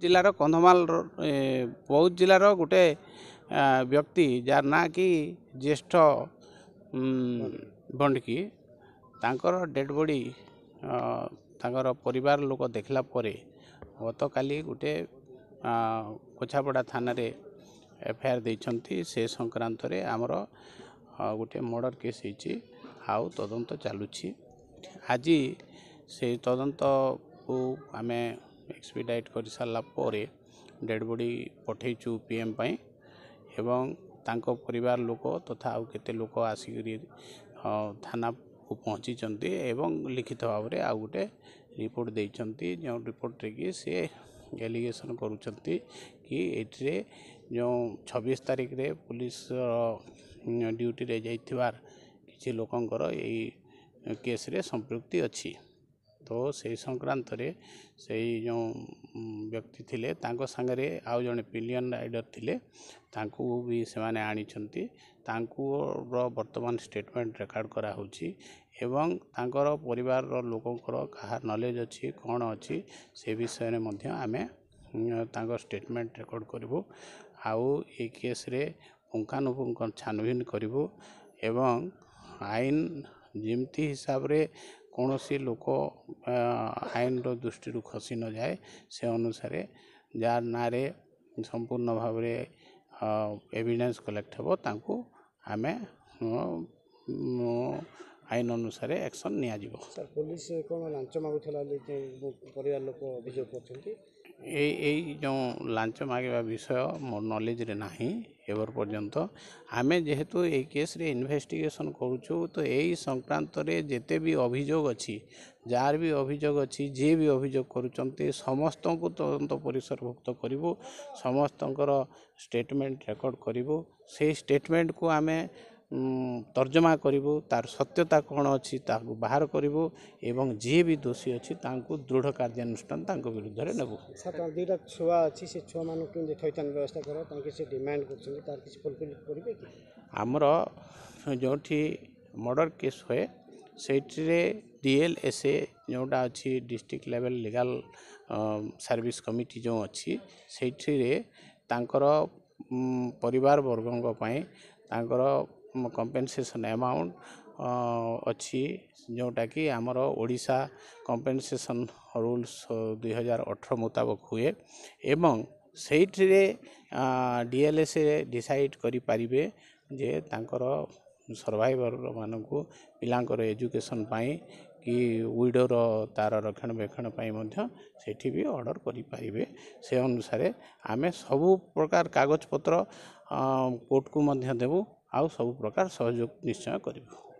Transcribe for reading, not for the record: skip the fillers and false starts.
जिलार कंधमाल बौद्ध जिलार गोटे व्यक्ति जार ना कि ज्येष्ठ बंडकी तांकर डेड बॉडी तांकर परिवार लोक देखला परे गत काली गोटे कोछापड़ा थाना रे एफआईआर देइछंती से संक्रांत रे आमर गोटे मर्डर केस होइछि आउ तदंत चालुछि। आज से तदंत को आमे एक्सपीडाइट कर सारा परे डेड बॉडी पठेचु पीएम पाई एवं तांको परिवार लोक तथा आउ केते लोक आसिकरी थाना को पहुँची एवं लिखित भाव में आउ गोटे रिपोर्ट देइछंती जो रिपोर्ट रे कि से एलिगेशन करूछंती कि एठरे जो 26 तारीख रे पुलिस ड्यूटी रे जाइथिबार किछि लोकंकर एई केस रे संपृक्ति अछि। तो से संक्रांत रे से जो व्यक्ति थिले तांको संगे आउ जने पिलियन राइडर थिले तांको भी से माने आनी छंती तांको वर्तमान स्टेटमेंट रेकॉर्ड करा होची एवं तांकर परिवार रो लोकंकर कहा नॉलेज अछि कोन अछि से विषय रे मध्य आमे तांको स्टेटमेंट रेकॉर्ड करबो आउ ए केस रे पुंखानुपुंख छानबीन करबो एवं आईन जिमती हिसाब रे कौन सी लोक आईन रो दृष्टि खसी न जाए से अनुसार जार नारे संपूर्ण भाव में एविडेंस कलेक्ट हो तांको आमे आईन अनुसार एक्शन निया जिवो। सर पुलिस कोन लांच मागुथला परिवार लोक अभियोग करछंती जो लांच मागिबा विषय मोर नॉलेज रे नाही एवर पर्यंत आमे जेहेतु ए केस रे इन्वेस्टिगेशन करूछु तो एई संक्रांत रे जेते भी अभियोग अछि जार भी अभियोग अछि जे भी अभियोग करूचंती समस्त को तदंत परिसरभुक्त करिवो समस्तंकर स्टेटमेंट रेकॉर्ड करिवो से स्टेटमेंट को आमे तर्जमा करिवो तार सत्यता कोन अछि ताकू बाहर करिवो एवं जे भी दोषी अछि तांको दृढ़ कार्यानुष्ठान तांको विरुद्ध रे नेबो। सात दुईटा छुआ अछि से छुआ मानु के थैथान व्यवस्था करो तांके से डिमांड करछन तार किछ फुलफिल करिवे कि हमरो जोठी मर्डर केस होए सेठरे डीएलएसए जोटा अछि district level legal service committee जो अछि सेठरे तांकर परिवार वर्गों पई तांकर कंपेंसेशन अमाउंट अच्छी जोटा कि आमर ओडिशा कंपेंसेशन रूल्स 2018 मुताबक हुए एवं सेठरे डीएलएसए डिसाइड करि पारिबे जे तांकर सर्वाइवर मानकु पिलांकर एजुकेशन पाई कि विडोर तार रक्षण बेक्षण पाई मध्य सेठी भी ऑर्डर करि पारिबे से अनुसार आमे सब प्रकार कागज पत्र कोर्ट को मध्य देबु आउ सब प्रकार सहयोग निश्चय करिबु।